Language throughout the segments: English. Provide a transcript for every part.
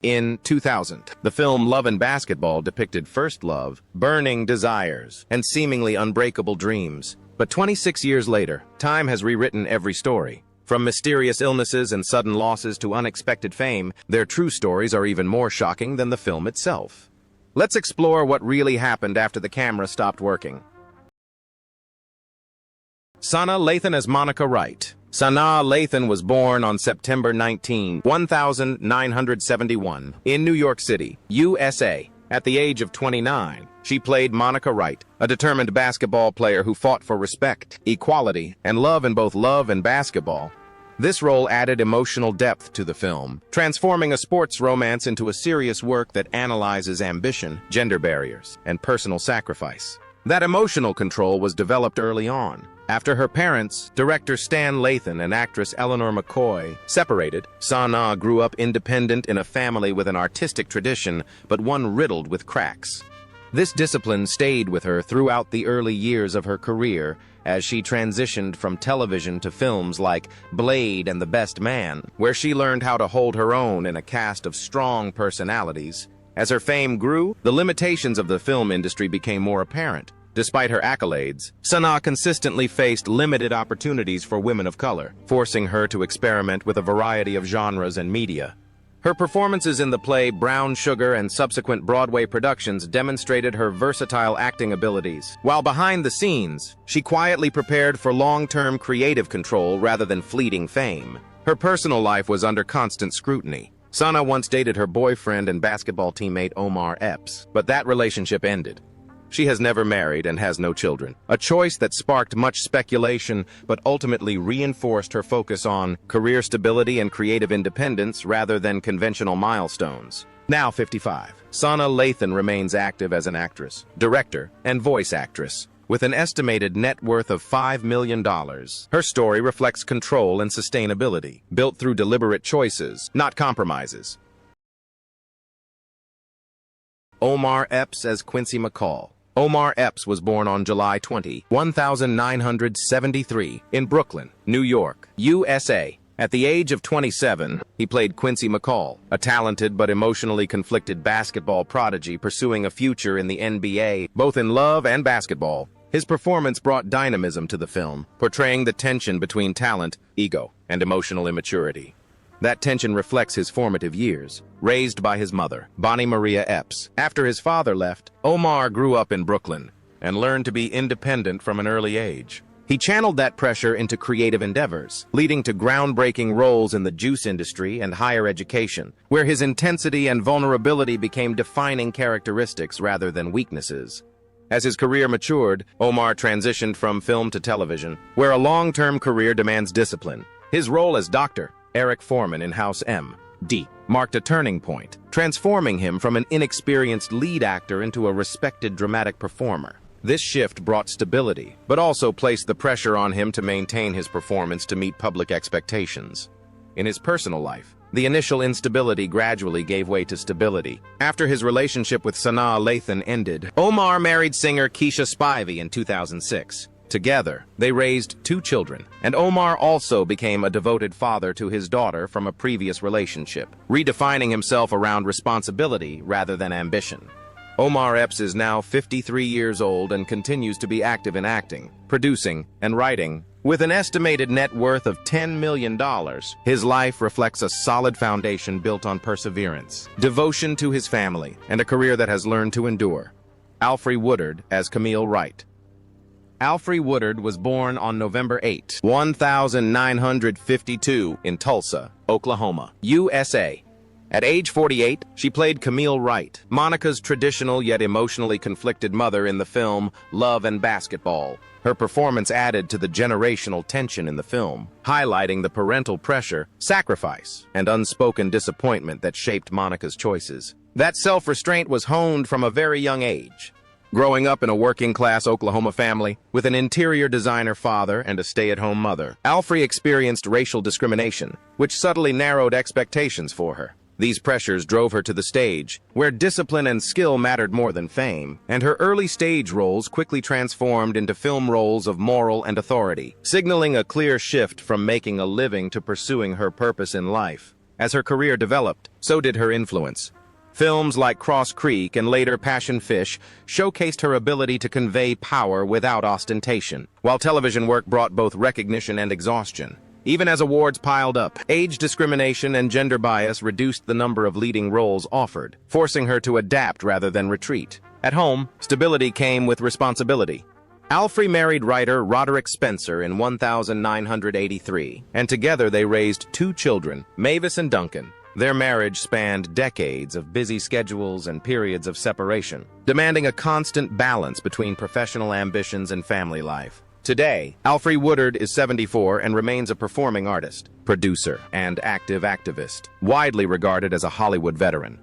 In 2000, the film Love and Basketball depicted first love, burning desires, and seemingly unbreakable dreams. But 26 years later, time has rewritten every story. From mysterious illnesses and sudden losses to unexpected fame, their true stories are even more shocking than the film itself. Let's explore what really happened after the camera stopped working. Sanaa Lathan as Monica Wright. Sanaa Lathan was born on September 19, 1971, in New York City, USA. At the age of 29, she played Monica Wright, a determined basketball player who fought for respect, equality, and love in both love and basketball. This role added emotional depth to the film, transforming a sports romance into a serious work that analyzes ambition, gender barriers, and personal sacrifice. That emotional control was developed early on. After her parents, director Stan Lathan and actress Eleanor McCoy, separated, Sanaa grew up independent in a family with an artistic tradition, but one riddled with cracks. This discipline stayed with her throughout the early years of her career as she transitioned from television to films like Blade and The Best Man, where she learned how to hold her own in a cast of strong personalities. As her fame grew, the limitations of the film industry became more apparent. Despite her accolades, Sanaa consistently faced limited opportunities for women of color, forcing her to experiment with a variety of genres and media. Her performances in the play Brown Sugar and subsequent Broadway productions demonstrated her versatile acting abilities. While behind the scenes, she quietly prepared for long-term creative control rather than fleeting fame. Her personal life was under constant scrutiny. Sanaa once dated her boyfriend and basketball teammate Omar Epps, but that relationship ended. She has never married and has no children, a choice that sparked much speculation but ultimately reinforced her focus on career stability and creative independence rather than conventional milestones. Now 55, Sanaa Lathan remains active as an actress, director, and voice actress. With an estimated net worth of $5 million, her story reflects control and sustainability, built through deliberate choices, not compromises. Omar Epps as Quincy McCall. Omar Epps was born on July 20, 1973, in Brooklyn, New York, USA. At the age of 27, he played Quincy McCall, a talented but emotionally conflicted basketball prodigy pursuing a future in the NBA, both in love and basketball. His performance brought dynamism to the film, portraying the tension between talent, ego, and emotional immaturity. That tension reflects his formative years, raised by his mother, Bonnie Maria Epps. After his father left, Omar grew up in Brooklyn and learned to be independent from an early age. He channeled that pressure into creative endeavors, leading to groundbreaking roles in the juice industry and higher education, where his intensity and vulnerability became defining characteristics rather than weaknesses. As his career matured, Omar transitioned from film to television, where a long-term career demands discipline. His role as Dr. Eric Foreman in House M.D. marked a turning point, transforming him from an inexperienced lead actor into a respected dramatic performer. This shift brought stability, but also placed the pressure on him to maintain his performance to meet public expectations. In his personal life, the initial instability gradually gave way to stability. After his relationship with Sanaa Lathan ended, Omar married singer Keisha Spivey in 2006. Together, they raised 2 children, and Omar also became a devoted father to his daughter from a previous relationship, redefining himself around responsibility rather than ambition. Omar Epps is now 53 years old and continues to be active in acting, producing, and writing. With an estimated net worth of $10 million, his life reflects a solid foundation built on perseverance, devotion to his family, and a career that has learned to endure. Alfre Woodard as Camille Wright. Alfre Woodard was born on November 8, 1952, in Tulsa, Oklahoma, USA. At age 48, she played Camille Wright, Monica's traditional yet emotionally conflicted mother in the film Love and Basketball. Her performance added to the generational tension in the film, highlighting the parental pressure, sacrifice, and unspoken disappointment that shaped Monica's choices. That self-restraint was honed from a very young age. Growing up in a working-class Oklahoma family, with an interior designer father and a stay-at-home mother, Alfre experienced racial discrimination, which subtly narrowed expectations for her. These pressures drove her to the stage, where discipline and skill mattered more than fame, and her early stage roles quickly transformed into film roles of moral and authority, signaling a clear shift from making a living to pursuing her purpose in life. As her career developed, so did her influence. Films like Cross Creek and later Passion Fish showcased her ability to convey power without ostentation, while television work brought both recognition and exhaustion. Even as awards piled up, age discrimination and gender bias reduced the number of leading roles offered, forcing her to adapt rather than retreat. At home, stability came with responsibility. Alfre married writer Roderick Spencer in 1983, and together they raised 2 children, Mavis and Duncan. Their marriage spanned decades of busy schedules and periods of separation, demanding a constant balance between professional ambitions and family life. Today, Alfre Woodard is 74 and remains a performing artist, producer, and active activist, widely regarded as a Hollywood veteran.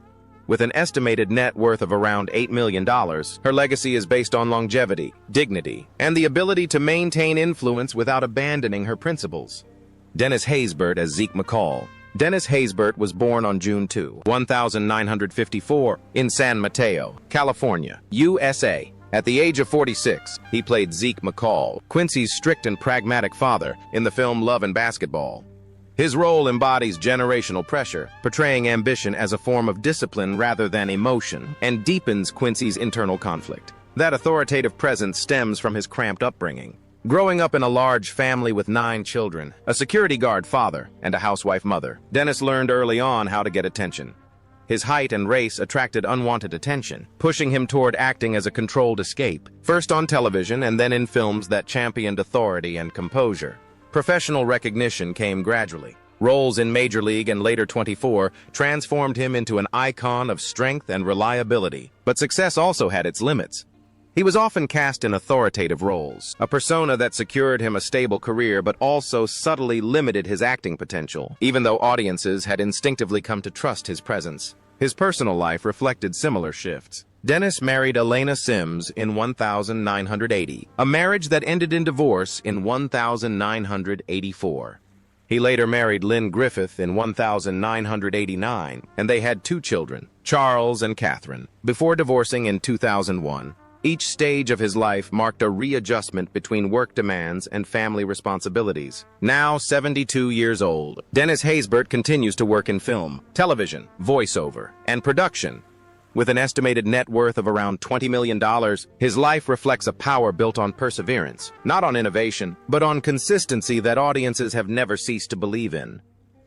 With an estimated net worth of around $8 million, her legacy is based on longevity, dignity, and the ability to maintain influence without abandoning her principles. Dennis Haysbert as Zeke McCall. Dennis Haysbert was born on June 2, 1954, in San Mateo, California, USA. At the age of 46, he played Zeke McCall, Quincy's strict and pragmatic father, in the film Love and Basketball. His role embodies generational pressure, portraying ambition as a form of discipline rather than emotion, and deepens Quincy's internal conflict. That authoritative presence stems from his cramped upbringing. Growing up in a large family with 9 children, a security guard father, and a housewife mother, Dennis learned early on how to get attention. His height and race attracted unwanted attention, pushing him toward acting as a controlled escape, first on television and then in films that championed authority and composure. Professional recognition came gradually. Roles in Major League and later 24 transformed him into an icon of strength and reliability, but success also had its limits. He was often cast in authoritative roles, a persona that secured him a stable career but also subtly limited his acting potential, even though audiences had instinctively come to trust his presence. His personal life reflected similar shifts. Dennis married Elena Sims in 1980, a marriage that ended in divorce in 1984. He later married Lynn Griffith in 1989, and they had 2 children, Charles and Catherine, before divorcing in 2001. Each stage of his life marked a readjustment between work demands and family responsibilities. Now 72 years old, Dennis Haysbert continues to work in film, television, voiceover, and production. With an estimated net worth of around $20 million, his life reflects a power built on perseverance, not on innovation, but on consistency that audiences have never ceased to believe in.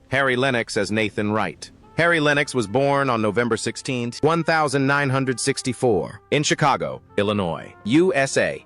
Harry Lennix as Nathan Wright. Harry Lennix was born on November 16, 1964, in Chicago, Illinois, USA.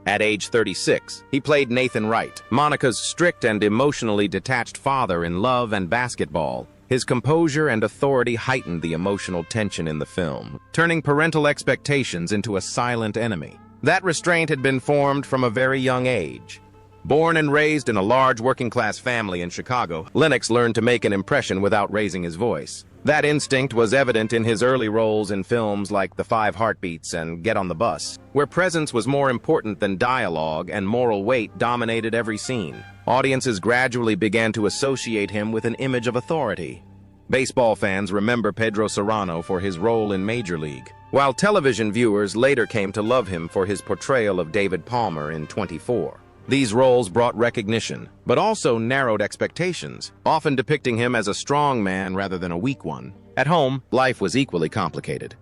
At age 36, he played Nathan Wright, Monica's strict and emotionally detached father in Love and Basketball. His composure and authority heightened the emotional tension in the film, turning parental expectations into a silent enemy. That restraint had been formed from a very young age. Born and raised in a large working-class family in Chicago, Lennix learned to make an impression without raising his voice. That instinct was evident in his early roles in films like The 5 Heartbeats and Get on the Bus, where presence was more important than dialogue and moral weight dominated every scene. Audiences gradually began to associate him with an image of authority. Baseball fans remember Pedro Serrano for his role in Major League, while television viewers later came to love him for his portrayal of David Palmer in 24. These roles brought recognition, but also narrowed expectations, often depicting him as a strong man rather than a weak one. At home, life was equally complicated.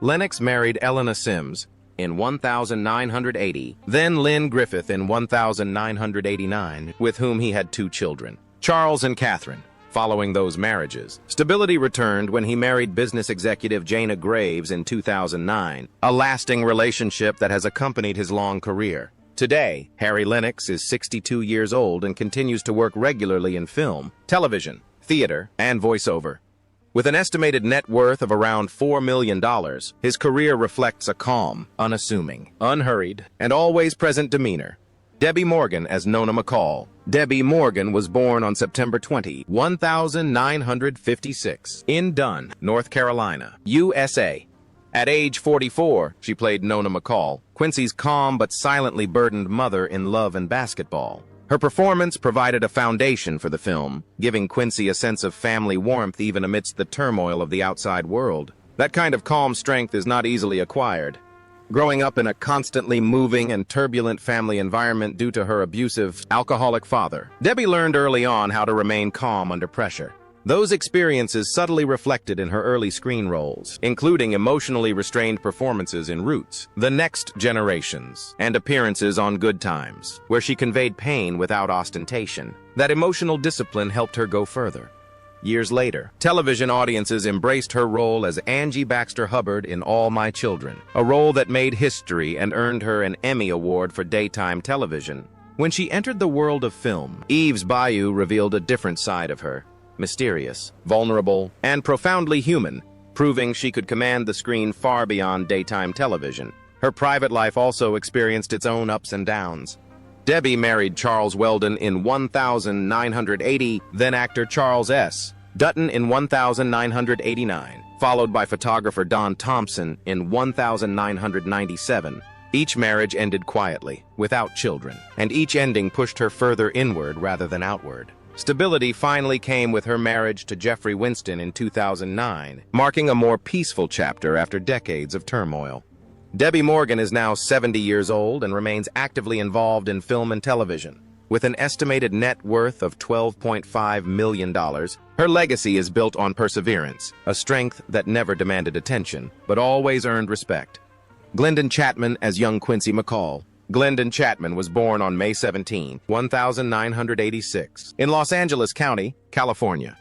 Lennix married Elena Sims in 1980, then Lynn Griffith in 1989, with whom he had 2 children, Charles and Catherine. Following those marriages, stability returned when he married business executive Jana Graves in 2009, a lasting relationship that has accompanied his long career. Today, Harry Lennix is 62 years old and continues to work regularly in film, television, theater, and voiceover. With an estimated net worth of around $4 million, his career reflects a calm, unassuming, unhurried, and always present demeanor. Debbie Morgan as Nona McCall. Debbie Morgan was born on September 20, 1956, in Dunn, North Carolina, USA. At age 44, she played Nona McCall, Quincy's calm but silently burdened mother in Love and Basketball. Her performance provided a foundation for the film, giving Quincy a sense of family warmth even amidst the turmoil of the outside world. That kind of calm strength is not easily acquired. Growing up in a constantly moving and turbulent family environment due to her abusive, alcoholic father, Debbie learned early on how to remain calm under pressure. Those experiences subtly reflected in her early screen roles, including emotionally restrained performances in Roots, The Next Generations, and appearances on Good Times, where she conveyed pain without ostentation. That emotional discipline helped her go further. Years later, television audiences embraced her role as Angie Baxter Hubbard in All My Children, a role that made history and earned her an Emmy Award for daytime television. When she entered the world of film, Eve's Bayou revealed a different side of her. Mysterious, vulnerable, and profoundly human, proving she could command the screen far beyond daytime television. Her private life also experienced its own ups and downs. Debbie married Charles Weldon in 1980, then actor Charles S. Dutton in 1989, followed by photographer Don Thompson in 1997. Each marriage ended quietly, without children, and each ending pushed her further inward rather than outward. Stability finally came with her marriage to Jeffrey Winston in 2009, marking a more peaceful chapter after decades of turmoil. Debbie Morgan is now 70 years old and remains actively involved in film and television. With an estimated net worth of $12.5 million, her legacy is built on perseverance, a strength that never demanded attention, but always earned respect. Glendon Chapman as young Quincy McCall. Glendon Chapman was born on May 17, 1986, in Los Angeles County, California.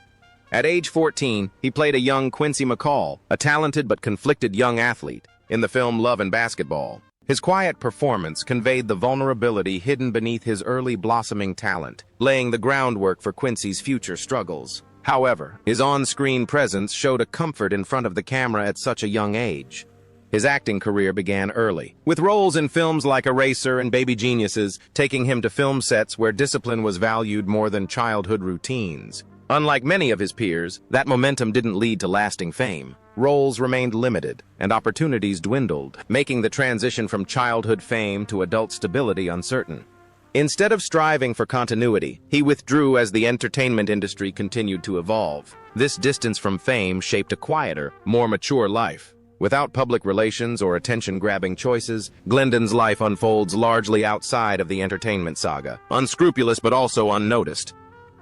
At age 14, he played a young Quincy McCall, a talented but conflicted young athlete, in the film Love and Basketball. His quiet performance conveyed the vulnerability hidden beneath his early blossoming talent, laying the groundwork for Quincy's future struggles. However, his on-screen presence showed a comfort in front of the camera at such a young age. His acting career began early, with roles in films like Eraser and Baby Geniuses, taking him to film sets where discipline was valued more than childhood routines. Unlike many of his peers, that momentum didn't lead to lasting fame. Roles remained limited, and opportunities dwindled, making the transition from childhood fame to adult stability uncertain. Instead of striving for continuity, he withdrew as the entertainment industry continued to evolve. This distance from fame shaped a quieter, more mature life. Without public relations or attention-grabbing choices, Glendon's life unfolds largely outside of the entertainment saga, unscrupulous but also unnoticed.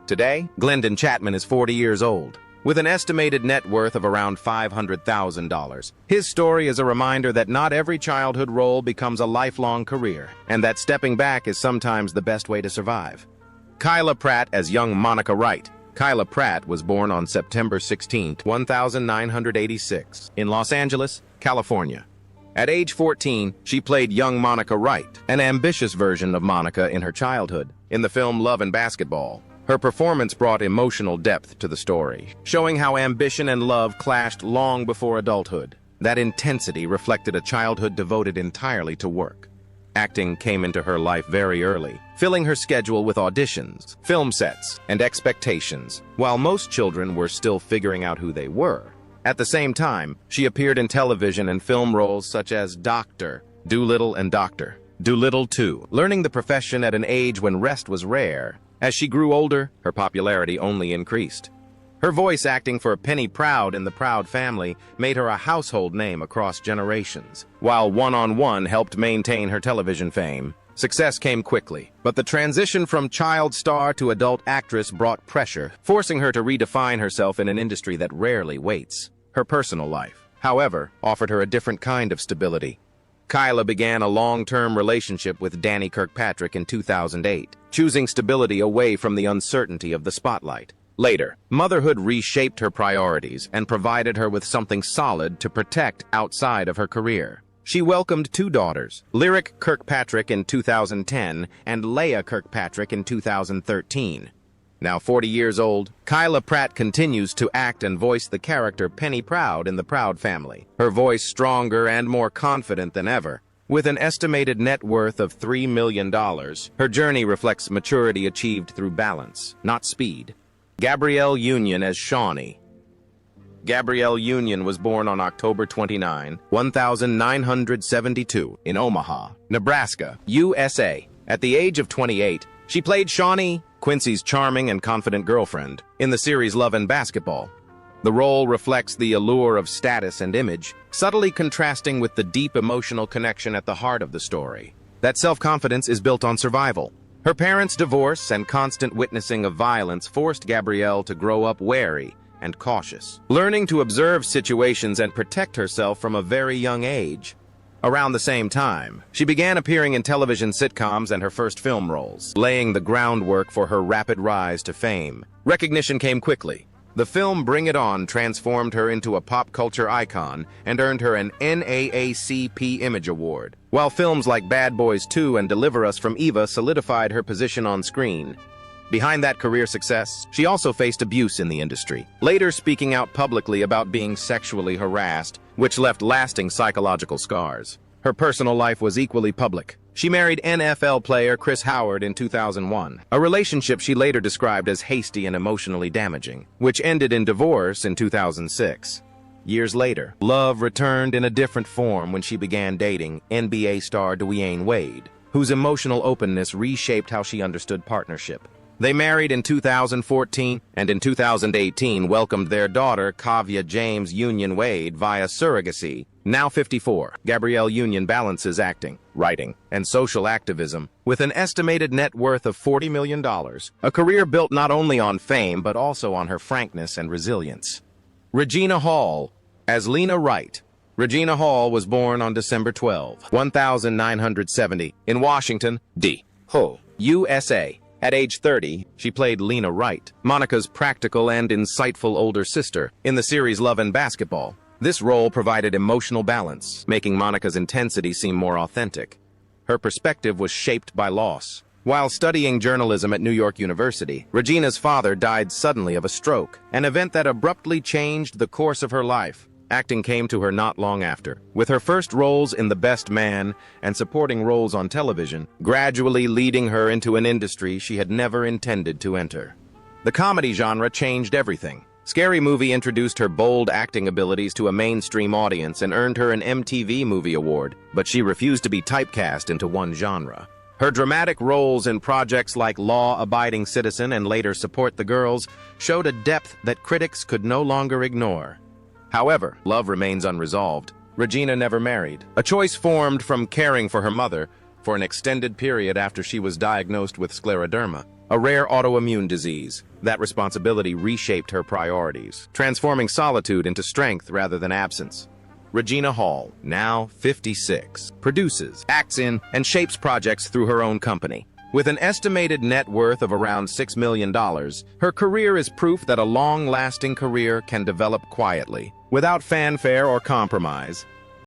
Today, Glendon Chapman is 40 years old, with an estimated net worth of around $500,000. His story is a reminder that not every childhood role becomes a lifelong career, and that stepping back is sometimes the best way to survive. Kyla Pratt as young Monica Wright. Kyla Pratt was born on September 16, 1986, in Los Angeles, California. At age 14, she played young Monica Wright, an ambitious version of Monica in her childhood, in the film Love and Basketball. Her performance brought emotional depth to the story, showing how ambition and love clashed long before adulthood. That intensity reflected a childhood devoted entirely to work. Acting came into her life very early, filling her schedule with auditions, film sets, and expectations, while most children were still figuring out who they were. At the same time, she appeared in television and film roles such as Dr. Dolittle and Dr. Dolittle 2, learning the profession at an age when rest was rare. As she grew older, her popularity only increased. Her voice acting for Penny Proud in The Proud Family made her a household name across generations. While One-on-One helped maintain her television fame, success came quickly. But the transition from child star to adult actress brought pressure, forcing her to redefine herself in an industry that rarely waits. Her personal life, however, offered her a different kind of stability. Kyla began a long-term relationship with Danny Kirkpatrick in 2008, choosing stability away from the uncertainty of the spotlight. Later, motherhood reshaped her priorities and provided her with something solid to protect outside of her career. She welcomed two daughters, Lyric Kirkpatrick in 2010 and Leia Kirkpatrick in 2013. Now 40 years old, Kyla Pratt continues to act and voice the character Penny Proud in The Proud Family, her voice stronger and more confident than ever. With an estimated net worth of $3 million, her journey reflects maturity achieved through balance, not speed. Gabrielle Union as Shawnee. Gabrielle Union was born on October 29, 1972, in Omaha, Nebraska, USA. At the age of 28, she played Shawnee, Quincy's charming and confident girlfriend, in the series Love and Basketball. The role reflects the allure of status and image, subtly contrasting with the deep emotional connection at the heart of the story. That self-confidence is built on survival. Her parents' divorce and constant witnessing of violence forced Gabrielle to grow up wary and cautious, learning to observe situations and protect herself from a very young age. Around the same time, she began appearing in television sitcoms and her first film roles, laying the groundwork for her rapid rise to fame. Recognition came quickly. The film Bring It On transformed her into a pop culture icon and earned her an NAACP Image Award, while films like Bad Boys 2 and Deliver Us from Eva solidified her position on screen. Behind that career success, she also faced abuse in the industry, later speaking out publicly about being sexually harassed, which left lasting psychological scars. Her personal life was equally public. She married NFL player Chris Howard in 2001, a relationship she later described as hasty and emotionally damaging, which ended in divorce in 2006. Years later, love returned in a different form when she began dating NBA star Dwyane Wade, whose emotional openness reshaped how she understood partnership. They married in 2014 and in 2018 welcomed their daughter, Kavya James Union Wade, via surrogacy. Now 54, Gabrielle Union balances acting, writing, and social activism with an estimated net worth of $40 million, a career built not only on fame but also on her frankness and resilience. Regina Hall, as Lena Wright. Regina Hall was born on December 12, 1970, in Washington, D.C., USA. At age 30, she played Lena Wright, Monica's practical and insightful older sister, in the series Love and Basketball. This role provided emotional balance, making Monica's intensity seem more authentic. Her perspective was shaped by loss. While studying journalism at New York University, Regina's father died suddenly of a stroke, an event that abruptly changed the course of her life. Acting came to her not long after, with her first roles in The Best Man and supporting roles on television, gradually leading her into an industry she had never intended to enter. The comedy genre changed everything. Scary Movie introduced her bold acting abilities to a mainstream audience and earned her an MTV Movie Award, but she refused to be typecast into one genre. Her dramatic roles in projects like Law-Abiding Citizen and later Support the Girls showed a depth that critics could no longer ignore. However, love remains unresolved. Regina never married, a choice formed from caring for her mother for an extended period after she was diagnosed with scleroderma, a rare autoimmune disease. That responsibility reshaped her priorities, transforming solitude into strength rather than absence. Regina Hall, now 56, produces, acts in, and shapes projects through her own company. With an estimated net worth of around $6 million, her career is proof that a long-lasting career can develop quietly, without fanfare or compromise.